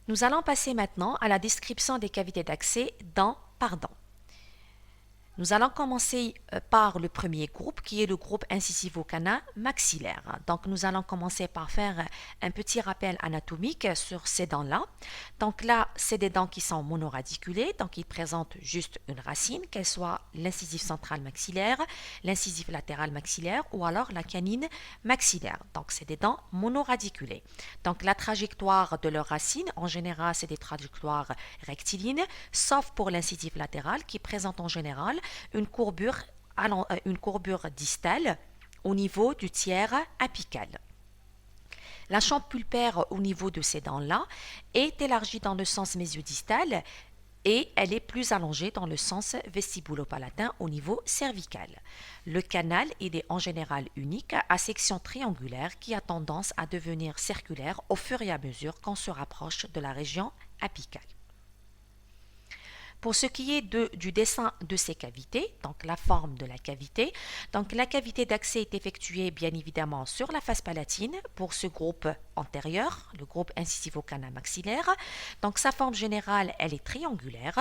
Nous allons passer maintenant à la description des cavités d'accès dent par dent. Nous allons commencer par le premier groupe qui est le groupe incisivo-canal maxillaire. Donc nous allons commencer par faire un petit rappel anatomique sur ces dents-là. Donc là, c'est des dents qui sont monoradiculées, donc ils présentent juste une racine, qu'elle soit l'incisif central maxillaire, l'incisif latéral maxillaire ou alors la canine maxillaire. Donc c'est des dents monoradiculées. Donc la trajectoire de leur racine, en général, c'est des trajectoires rectilignes, sauf pour l'incisif latéral qui présente en général une courbure distale au niveau du tiers apical. La chambre pulpaire au niveau de ces dents-là est élargie dans le sens mésiodistal et elle est plus allongée dans le sens vestibulopalatin au niveau cervical. Le canal, il est en général unique à section triangulaire qui a tendance à devenir circulaire au fur et à mesure qu'on se rapproche de la région apicale. Pour ce qui est du dessin de ces cavités, donc la forme de la cavité, donc la cavité d'accès est effectuée bien évidemment sur la face palatine pour ce groupe antérieur, le groupe incisivo-canal maxillaire. Donc sa forme générale, elle est triangulaire.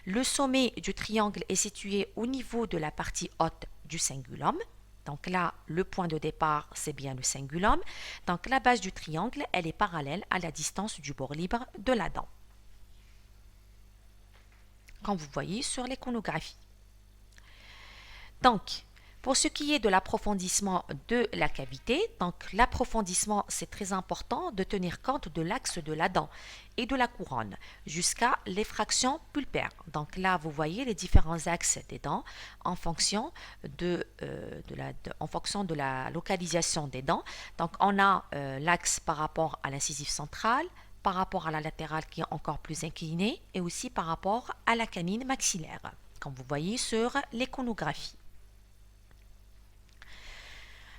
Le sommet du triangle est situé au niveau de la partie haute du cingulum. Donc là, le point de départ, c'est bien le cingulum. Donc la base du triangle, elle est parallèle à la distance du bord libre de la dent, comme vous voyez sur l'iconographie. Donc, pour ce qui est de l'approfondissement de la cavité, donc l'approfondissement, c'est très important de tenir compte de l'axe de la dent et de la couronne jusqu'à l'effraction pulpaire. Donc là, vous voyez les différents axes des dents en fonction de la localisation des dents. Donc on a l'axe par rapport à l'incisif central, par rapport à la latérale qui est encore plus inclinée et aussi par rapport à la canine maxillaire, comme vous voyez sur l'iconographie.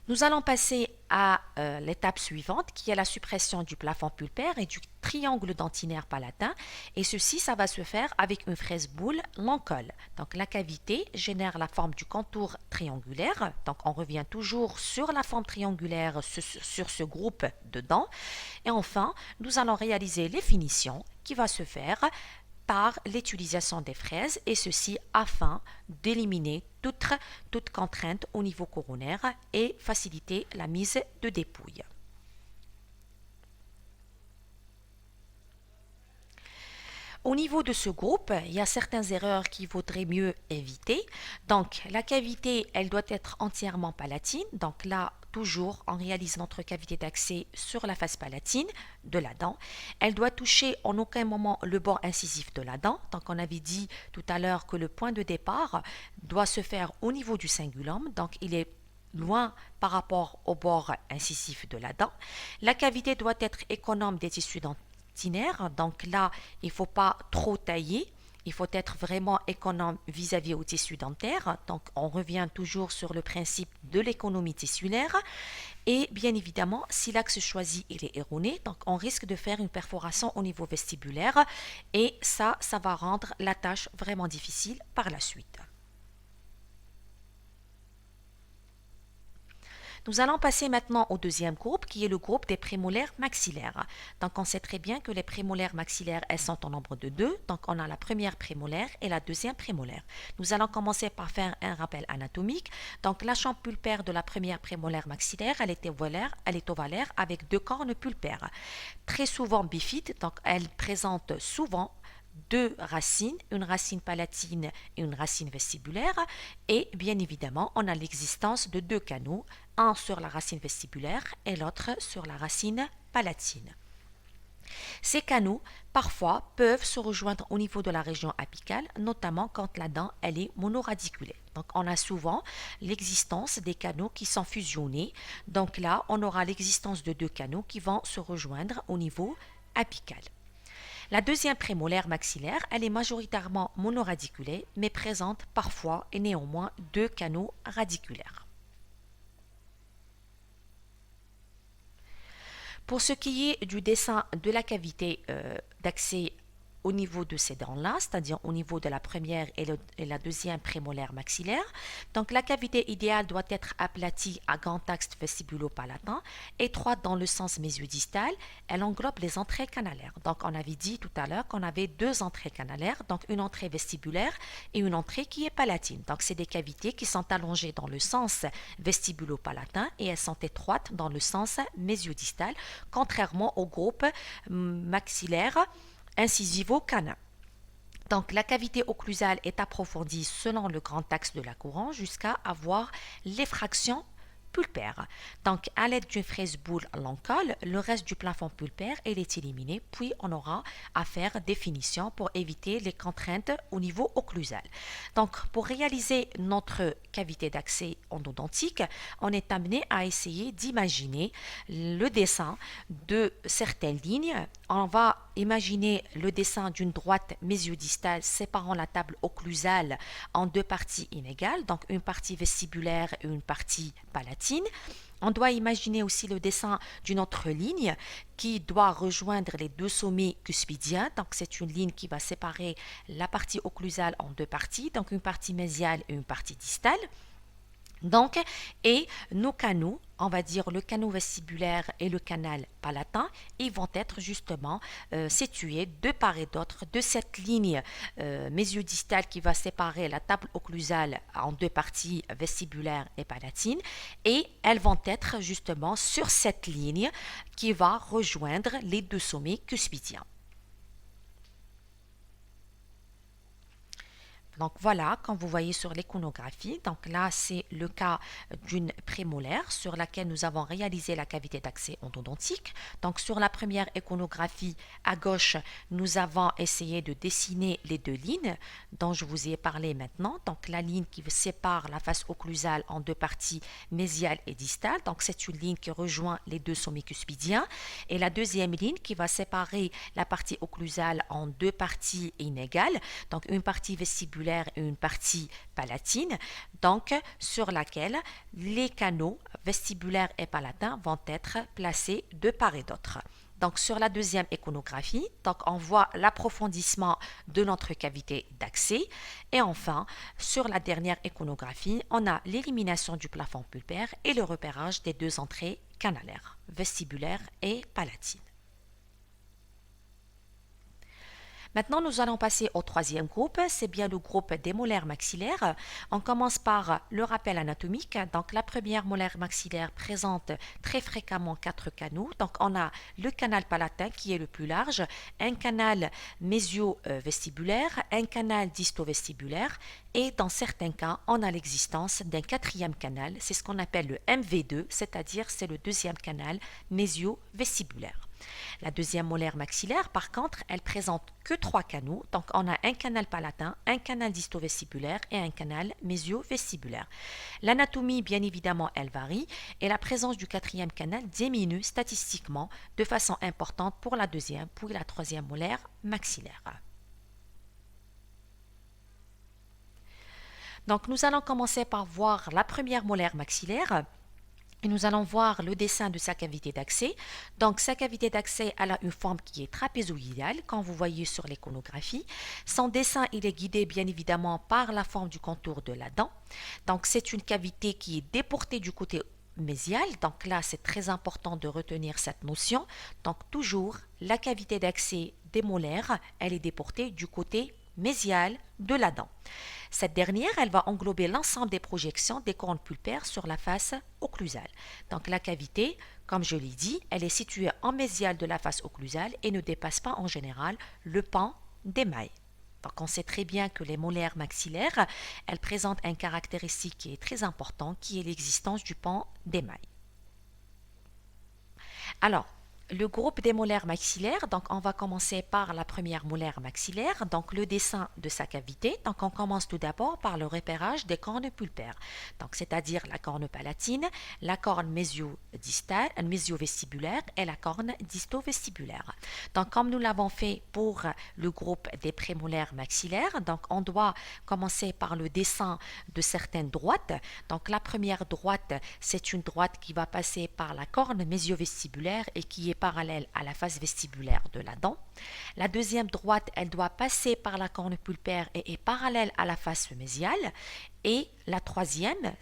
Nous allons passer à l'étape suivante qui est la suppression du plafond pulpaire et du triangle dentinaire palatin, et ceci, ça va se faire avec une fraise boule Lancol. Donc la cavité génère la forme du contour triangulaire, donc on revient toujours sur la forme triangulaire sur ce groupe de dents, et enfin nous allons réaliser les finitions qui va se faire par l'utilisation des fraises, et ceci afin d'éliminer toute contrainte au niveau coronaire et faciliter la mise de dépouille. Au niveau de ce groupe, il y a certaines erreurs qu'il vaudrait mieux éviter. Donc, la cavité, elle doit être entièrement palatine. Donc là, toujours, on réalise notre cavité d'accès sur la face palatine de la dent. Elle doit toucher en aucun moment le bord incisif de la dent. Donc, on avait dit tout à l'heure que le point de départ doit se faire au niveau du cingulum. Donc, il est loin par rapport au bord incisif de la dent. La cavité doit être économe des tissus dentaires. Donc là, il ne faut pas trop tailler. Il faut être vraiment économe vis-à-vis au tissu dentaire. Donc, on revient toujours sur le principe de l'économie tissulaire. Et bien évidemment, si l'axe choisi il est erroné, donc on risque de faire une perforation au niveau vestibulaire. Et ça va rendre la tâche vraiment difficile par la suite. Nous allons passer maintenant au deuxième groupe qui est le groupe des prémolaires maxillaires. Donc on sait très bien que les prémolaires maxillaires, elles sont au nombre de deux. Donc on a la première prémolaire et la deuxième prémolaire. Nous allons commencer par faire un rappel anatomique. Donc la chambre pulpaire de la première prémolaire maxillaire, elle est ovalaire avec deux cornes pulpaires. Très souvent bifide, donc elle présente souvent deux racines, une racine palatine et une racine vestibulaire, et bien évidemment on a l'existence de deux canaux, un sur la racine vestibulaire et l'autre sur la racine palatine. Ces canaux parfois peuvent se rejoindre au niveau de la région apicale, notamment quand la dent elle est monoradiculée. Donc on a souvent l'existence des canaux qui sont fusionnés, donc là on aura l'existence de deux canaux qui vont se rejoindre au niveau apical. La deuxième prémolaire maxillaire, elle est majoritairement monoradiculée, mais présente parfois et néanmoins deux canaux radiculaires. Pour ce qui est du dessin de la cavité d'accès au niveau de ces dents-là, c'est-à-dire au niveau de la première et la deuxième prémolaire maxillaire. Donc la cavité idéale doit être aplatie à grand axe vestibulo-palatin, étroite dans le sens mésiodistal. Elle englobe les entrées canalaires. Donc on avait dit tout à l'heure qu'on avait deux entrées canalaires, donc une entrée vestibulaire et une entrée qui est palatine. Donc c'est des cavités qui sont allongées dans le sens vestibulo-palatin et elles sont étroites dans le sens mésiodistal, contrairement au groupe maxillaire incisivo-canin. Donc la cavité occlusale est approfondie selon le grand axe de la couronne jusqu'à avoir l'effraction pulpaire. Donc à l'aide d'une fraise boule l'encolle, le reste du plafond pulpaire est éliminé, puis on aura à faire des finitions pour éviter les contraintes au niveau occlusal. Donc pour réaliser notre cavité d'accès endodontique, on est amené à essayer d'imaginer le dessin de certaines lignes. On va imaginer le dessin d'une droite mésiodistale séparant la table occlusale en deux parties inégales, donc une partie vestibulaire et une partie palatine. On doit imaginer aussi le dessin d'une autre ligne qui doit rejoindre les deux sommets cuspidiens. Donc c'est une ligne qui va séparer la partie occlusale en deux parties, donc une partie mésiale et une partie distale. Donc, et nos canaux, on va dire le canal vestibulaire et le canal palatin, ils vont être justement situés de part et d'autre de cette ligne mésiodistale qui va séparer la table occlusale en deux parties vestibulaires et palatines, et elles vont être justement sur cette ligne qui va rejoindre les deux sommets cuspidiens. Donc voilà, comme vous voyez sur l'iconographie, donc là c'est le cas d'une prémolaire sur laquelle nous avons réalisé la cavité d'accès endodontique. Donc sur la première iconographie à gauche, nous avons essayé de dessiner les deux lignes dont je vous ai parlé maintenant. Donc la ligne qui sépare la face occlusale en deux parties mésiale et distale. Donc c'est une ligne qui rejoint les deux sommets cuspidiens. Et la deuxième ligne qui va séparer la partie occlusale en deux parties inégales. Donc une partie vestibulaire et une partie palatine, donc sur laquelle les canaux vestibulaires et palatins vont être placés de part et d'autre. Donc sur la deuxième iconographie, donc on voit l'approfondissement de notre cavité d'accès, et enfin sur la dernière iconographie, on a l'élimination du plafond pulpaire et le repérage des deux entrées canalaires, vestibulaires et palatines. Maintenant, nous allons passer au troisième groupe, c'est bien le groupe des molaires maxillaires. On commence par le rappel anatomique. Donc, la première molaire maxillaire présente très fréquemment quatre canaux. Donc, on a le canal palatin qui est le plus large, un canal mésio-vestibulaire, un canal disto-vestibulaire et dans certains cas, on a l'existence d'un quatrième canal. C'est ce qu'on appelle le MV2, c'est-à-dire c'est le deuxième canal mésio-vestibulaire. La deuxième molaire maxillaire, par contre, elle présente que trois canaux. Donc, on a un canal palatin, un canal disto-vestibulaire et un canal mésio-vestibulaire. L'anatomie, bien évidemment, elle varie et la présence du quatrième canal diminue statistiquement de façon importante pour la deuxième puis la troisième molaire maxillaire. Donc, nous allons commencer par voir la première molaire maxillaire. Et nous allons voir le dessin de sa cavité d'accès. Donc, sa cavité d'accès, elle a une forme qui est trapézoïdale, comme vous voyez sur l'iconographie. Son dessin, il est guidé bien évidemment par la forme du contour de la dent. Donc, c'est une cavité qui est déportée du côté mésial. Donc là, c'est très important de retenir cette notion. Donc, toujours, la cavité d'accès des molaires, elle est déportée du côté mésial de la dent. Cette dernière, elle va englober l'ensemble des projections des cornes pulpaires sur la face occlusale. Donc la cavité, comme je l'ai dit, elle est située en mésial de la face occlusale et ne dépasse pas en général le pan d'émail. Donc on sait très bien que les molaires maxillaires, elles présentent une caractéristique qui est très importante, qui est l'existence du pan d'émail. Alors, le groupe des molaires maxillaires, donc on va commencer par la première molaire maxillaire, donc le dessin de sa cavité. Donc on commence tout d'abord par le repérage des cornes pulpaires, donc c'est-à-dire la corne palatine, la corne mésio-distale, mésio-vestibulaire et la corne disto-vestibulaire. Donc comme nous l'avons fait pour le groupe des prémolaires maxillaires, donc on doit commencer par le dessin de certaines droites. Donc la première droite, c'est une droite qui va passer par la corne mésio-vestibulaire et qui est parallèle à la face vestibulaire de la dent. La deuxième droite, elle doit passer par la corne pulpaire et est parallèle à la face mésiale. Et la troisième,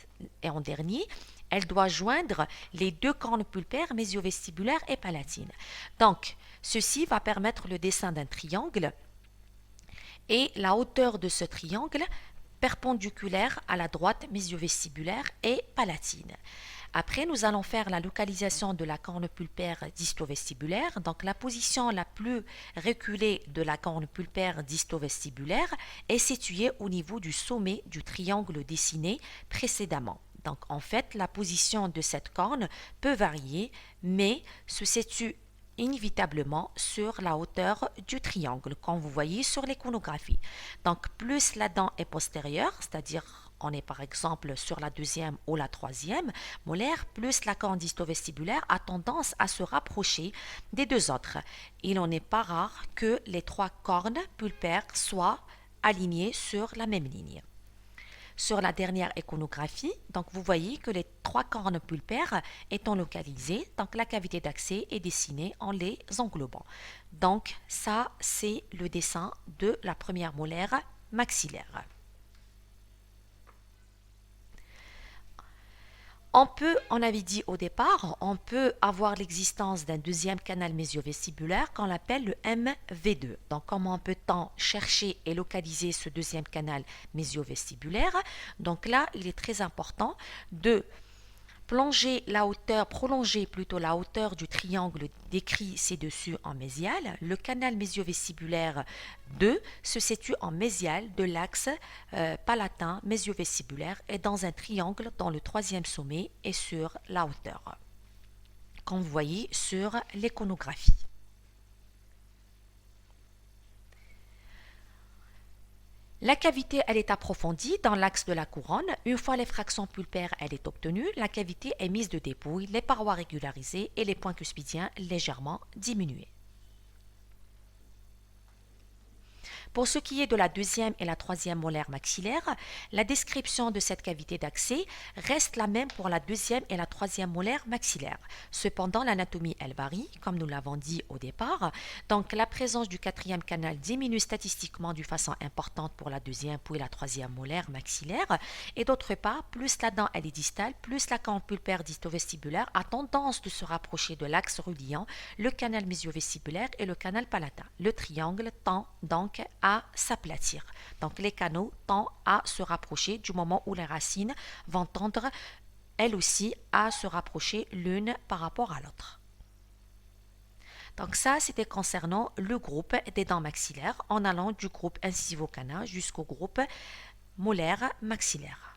et en dernier, elle doit joindre les deux cornes pulpaires, mésio-vestibulaire et palatine. Donc, ceci va permettre le dessin d'un triangle et la hauteur de ce triangle perpendiculaire à la droite mésio-vestibulaire et palatine. Après, nous allons faire la localisation de la corne pulpaire disto-vestibulaire. Donc, la position la plus reculée de la corne pulpaire disto-vestibulaire est située au niveau du sommet du triangle dessiné précédemment. Donc, en fait, la position de cette corne peut varier, mais se situe inévitablement sur la hauteur du triangle, comme vous voyez sur l'iconographie. Donc, plus la dent est postérieure, c'est-à-dire on est par exemple sur la deuxième ou la troisième molaire, plus la corne disto-vestibulaire a tendance à se rapprocher des deux autres. Il n'en est pas rare que les trois cornes pulpaires soient alignées sur la même ligne. Sur la dernière iconographie, donc vous voyez que les trois cornes pulpaires étant localisées, donc la cavité d'accès est dessinée en les englobant. Donc ça, c'est le dessin de la première molaire maxillaire. On avait dit au départ, on peut avoir l'existence d'un deuxième canal mésio-vestibulaire qu'on appelle le MV2. Donc, comment peut-on chercher et localiser ce deuxième canal mésio-vestibulaire? Donc là, il est très important de prolonger plutôt la hauteur du triangle décrit ci-dessus en mésial. Le canal mésio-vestibulaire 2 se situe en mésial de l'axe palatin mésio-vestibulaire et dans un triangle dont le troisième sommet est sur la hauteur, comme vous voyez sur l'iconographie. La cavité, elle est approfondie dans l'axe de la couronne. Une fois l'effraction pulpaire, elle est obtenue, la cavité est mise de dépouille, les parois régularisées et les points cuspidiens légèrement diminués. Pour ce qui est de la deuxième et la troisième molaire maxillaire, la description de cette cavité d'accès reste la même pour la deuxième et la troisième molaire maxillaire. Cependant, l'anatomie, elle varie, comme nous l'avons dit au départ. Donc, la présence du quatrième canal diminue statistiquement d'une façon importante pour la deuxième puis la troisième molaire maxillaire. Et d'autre part, plus la dent elle est distale, plus la corne pulpaire disto-vestibulaire a tendance de se rapprocher de l'axe reliant le canal mésio-vestibulaire et le canal palatin. Le triangle tend donc à s'aplatir. Donc les canaux tendent à se rapprocher du moment où les racines vont tendre elles aussi à se rapprocher l'une par rapport à l'autre. Donc ça, c'était concernant le groupe des dents maxillaires en allant du groupe incisivo-canin jusqu'au groupe molaire maxillaire.